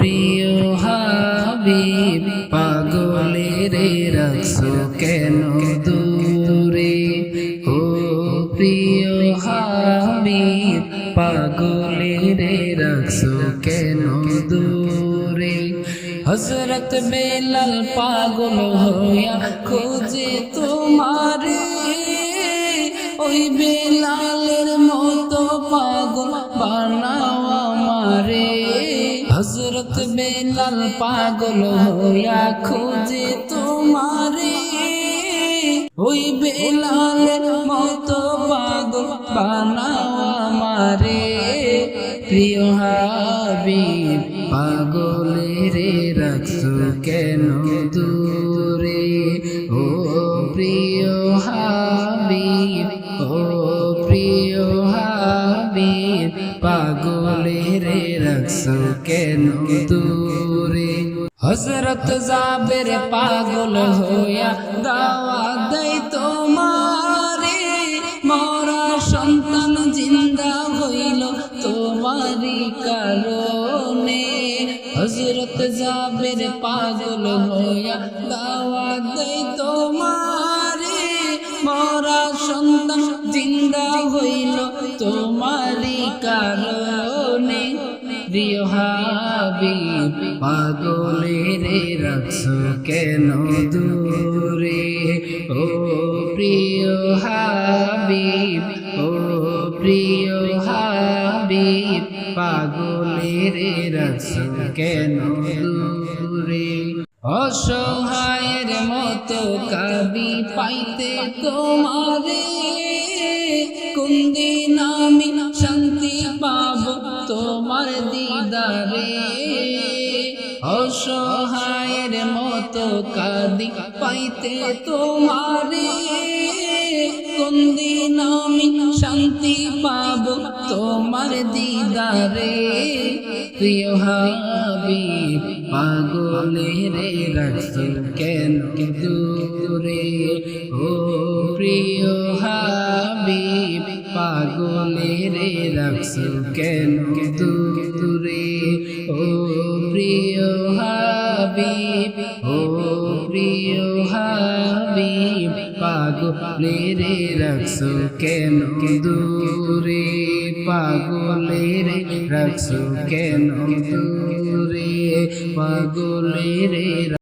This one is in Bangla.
প্রিয় হাবিব পাগলের রাখছো কেন দূরে ও প্রিয় হাবিব পাগলের রাখছো কেন দূরে হযরত বেলাল পাগল হইয়া খোঁজে তোমারে ওই বেলালের মতো পাগল বানাও আমারে হযরত বেলাল পাগল হইয়া খোঁজে তোমারে ওই বেলালের মতো পাগল বানাও আমারে প্রিয় হাবিব পাগলের রাখছো কেন দূরে ও প্রিয় হাবিব ও প্রিয় হাবিব পাগলের রাখছো কেন দূরে হযরত জাবের পাগল হইয়া দাওয়াত দেয় তোমারে মরা সন্তান জিন্দা হইল তোমারি কারণে হযরত জাবের পাগল হইয়া দাওয়াত দেয় তোমারে মরা সন্তান জিন্দা হইল তোমারি কারণে প্রিয় হাবিব পাগলের রাখছো কেন দূরে ও প্রিয় হাবিব ও প্রিয় হাবিব পাগলের রাখছো কেন দূরে অসহায়ের মতো কাবি পাইতে তোমারে কোন দিন আমি শান্তি পাব তোমার দিদারে অসহায়ের মতো কাঁদি পাইতে তোমারে কোন দিন আমি শান্তি পাব তোমার দিদারে প্রিয় হাবিব পাগলের রাখছো কেন দূরে ও প্রিয় হাবিব পাগলের রাখছো কেন দূরে ও প্রিয় হাবিব ও প্রিয় হাবিব পাগলের রাখছো কেন দূরে পাগলের রাখছো কেন দূরে পাগলের